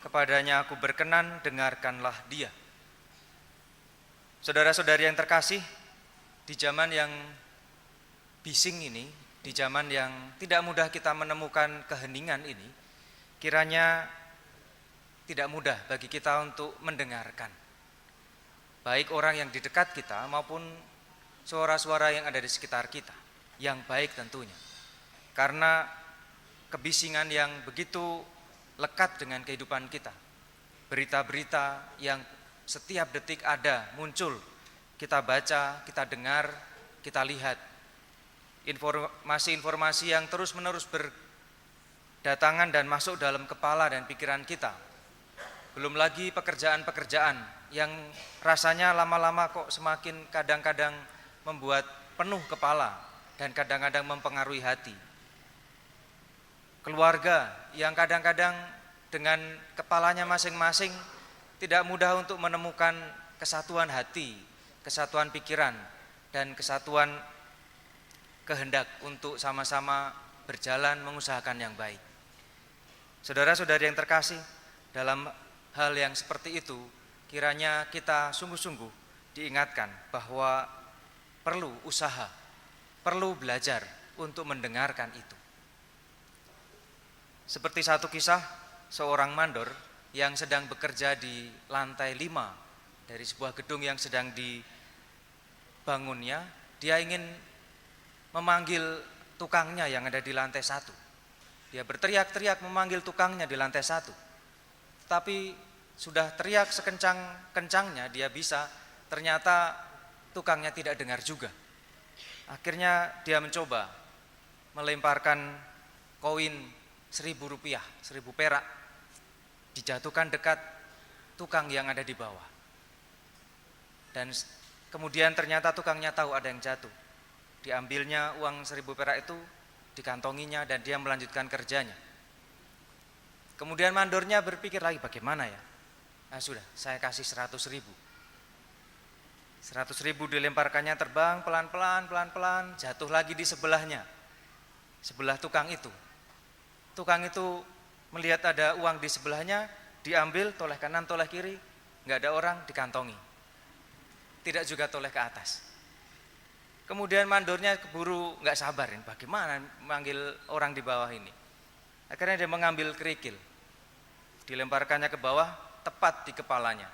kepadanya aku berkenan, dengarkanlah dia. Saudara-saudari yang terkasih, di zaman yang bising ini, di zaman yang tidak mudah kita menemukan keheningan ini, kiranya tidak mudah bagi kita untuk mendengarkan, baik orang yang di dekat kita maupun suara-suara yang ada di sekitar kita, yang baik tentunya. Karena kebisingan yang begitu lekat dengan kehidupan kita, berita-berita yang setiap detik ada, muncul, kita baca, kita dengar, kita lihat, informasi-informasi yang terus-menerus berdatangan dan masuk dalam kepala dan pikiran kita. Belum lagi pekerjaan-pekerjaan yang rasanya lama-lama kok semakin kadang-kadang membuat penuh kepala dan kadang-kadang mempengaruhi hati. Keluarga yang kadang-kadang dengan kepalanya masing-masing tidak mudah untuk menemukan kesatuan hati, kesatuan pikiran, dan kesatuan kehendak untuk sama-sama berjalan mengusahakan yang baik. Saudara-saudari yang terkasih, dalam hal yang seperti itu, kiranya kita sungguh-sungguh diingatkan bahwa perlu usaha, perlu belajar untuk mendengarkan itu. Seperti satu kisah seorang mandor yang sedang bekerja di lantai 5 dari sebuah gedung yang sedang dibangunnya. Dia ingin memanggil tukangnya yang ada di lantai 1. Dia berteriak-teriak memanggil tukangnya di lantai 1. Tapi sudah teriak sekencang-kencangnya dia bisa, ternyata tukangnya tidak dengar juga. Akhirnya dia mencoba melemparkan koin 1.000 rupiah, 1.000 perak, dijatuhkan dekat tukang yang ada di bawah. Dan kemudian ternyata tukangnya tahu ada yang jatuh. Diambilnya uang 1.000 perak itu, dikantonginya, dan dia melanjutkan kerjanya. Kemudian mandornya berpikir lagi, bagaimana ya? Sudah, saya kasih 100.000. 100.000 dilemparkannya, terbang pelan-pelan, jatuh lagi di sebelahnya, sebelah tukang itu. Tukang itu melihat ada uang di sebelahnya, diambil, toleh kanan, toleh kiri, nggak ada orang, dikantongi. Tidak juga toleh ke atas. Kemudian mandornya keburu nggak sabarin, bagaimana manggil orang di bawah ini. Akhirnya dia mengambil kerikil, dilemparkannya ke bawah, tepat di kepalanya.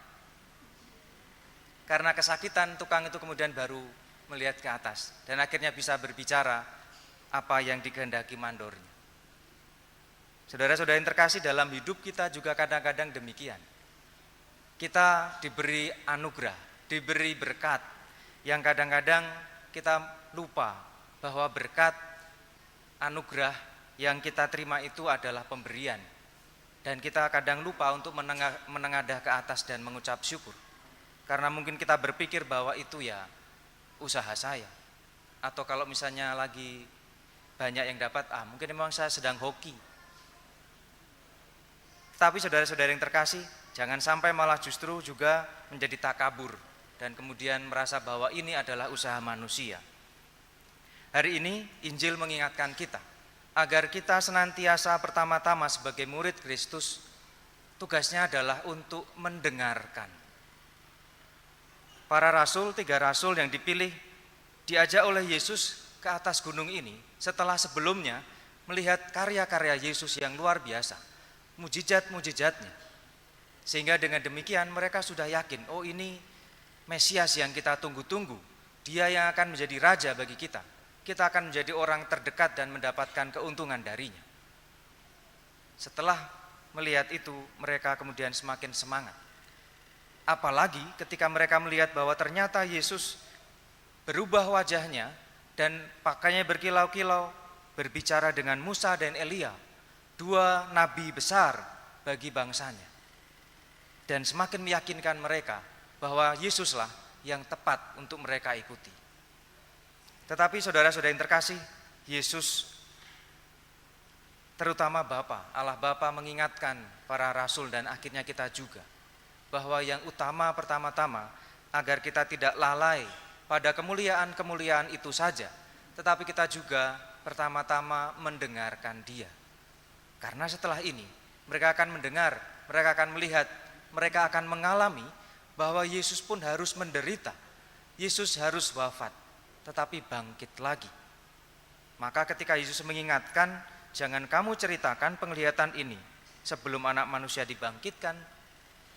Karena kesakitan, tukang itu kemudian baru melihat ke atas dan akhirnya bisa berbicara apa yang dikehendaki mandornya. Saudara-saudara yang terkasih, dalam hidup kita juga kadang-kadang demikian. Kita diberi anugerah, diberi berkat yang kadang-kadang kita lupa bahwa berkat anugerah yang kita terima itu adalah pemberian. Dan kita kadang lupa untuk menengadah ke atas dan mengucap syukur. Karena mungkin kita berpikir bahwa itu ya usaha saya. Atau kalau misalnya lagi banyak yang dapat, mungkin memang saya sedang hoki. Tapi saudara-saudara yang terkasih, jangan sampai malah justru juga menjadi takabur dan kemudian merasa bahwa ini adalah usaha manusia. Hari ini Injil mengingatkan kita agar kita senantiasa pertama-tama sebagai murid Kristus, tugasnya adalah untuk mendengarkan. Para rasul, 3 rasul yang dipilih, diajak oleh Yesus ke atas gunung ini setelah sebelumnya melihat karya-karya Yesus yang luar biasa, mujizat-mujizatnya. Sehingga dengan demikian mereka sudah yakin, oh ini Mesias yang kita tunggu-tunggu, dia yang akan menjadi raja bagi kita. Kita akan menjadi orang terdekat dan mendapatkan keuntungan darinya. Setelah melihat itu, mereka kemudian semakin semangat. Apalagi ketika mereka melihat bahwa ternyata Yesus berubah wajahnya dan pakaiannya berkilau-kilau, berbicara dengan Musa dan Elia, 2 nabi besar bagi bangsanya. Dan semakin meyakinkan mereka bahwa Yesuslah yang tepat untuk mereka ikuti. Tetapi saudara-saudara yang terkasih, Yesus, terutama Bapa, Allah Bapa mengingatkan para rasul dan akhirnya kita juga, bahwa yang utama pertama-tama agar kita tidak lalai pada kemuliaan-kemuliaan itu saja, tetapi kita juga pertama-tama mendengarkan Dia. Karena setelah ini mereka akan mendengar mereka akan melihat, mereka akan mengalami bahwa Yesus pun harus menderita, Yesus harus wafat, tetapi bangkit lagi. Maka ketika Yesus mengingatkan, jangan kamu ceritakan penglihatan ini sebelum Anak Manusia dibangkitkan,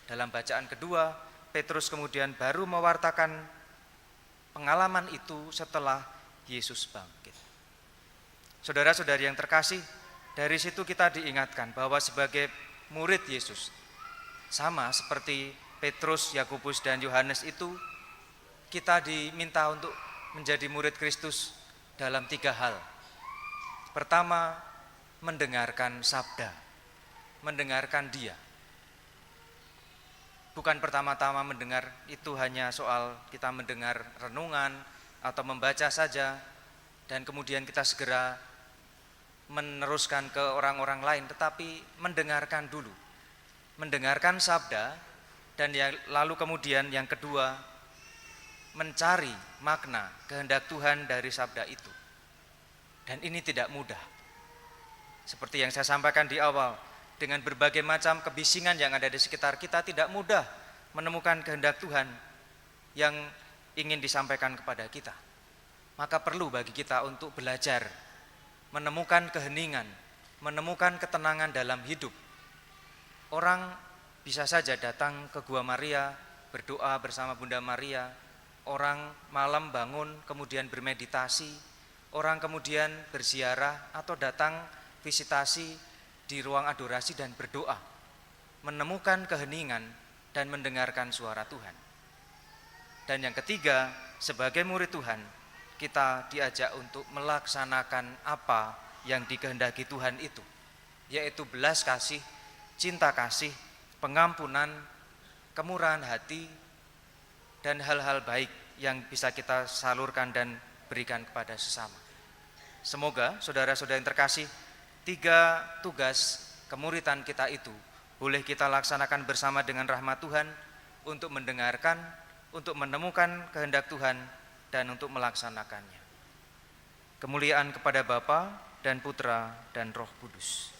dalam bacaan kedua, Petrus kemudian baru mewartakan pengalaman itu setelah Yesus bangkit. Saudara-saudari yang terkasih, dari situ kita diingatkan bahwa sebagai murid Yesus, sama seperti Petrus, Yakobus, dan Yohanes itu, kita diminta untuk menjadi murid Kristus dalam 3 hal. Pertama, mendengarkan sabda, mendengarkan Dia. Bukan pertama-tama mendengar itu hanya soal kita mendengar renungan atau membaca saja, dan kemudian kita segera meneruskan ke orang-orang lain, tetapi mendengarkan dulu, mendengarkan sabda, dan lalu kemudian yang kedua, mencari makna kehendak Tuhan dari sabda itu. Dan ini tidak mudah. Seperti yang saya sampaikan di awal, dengan berbagai macam kebisingan yang ada di sekitar kita, tidak mudah menemukan kehendak Tuhan yang ingin disampaikan kepada kita. Maka perlu bagi kita untuk belajar menemukan keheningan, menemukan ketenangan dalam hidup. Orang bisa saja datang ke Gua Maria, berdoa bersama Bunda Maria. Orang malam bangun kemudian bermeditasi. Orang kemudian berziarah atau datang visitasi di ruang adorasi dan berdoa. Menemukan keheningan dan mendengarkan suara Tuhan. Dan yang ketiga, sebagai murid Tuhan, kita diajak untuk melaksanakan apa yang dikehendaki Tuhan itu, yaitu belas kasih, cinta kasih, pengampunan, kemurahan hati, dan hal-hal baik yang bisa kita salurkan dan berikan kepada sesama. Semoga saudara-saudara yang terkasih, 3 tugas kemuritan kita itu boleh kita laksanakan bersama dengan rahmat Tuhan untuk mendengarkan, untuk menemukan kehendak Tuhan, dan untuk melaksanakannya. Kemuliaan kepada Bapa dan Putra dan Roh Kudus.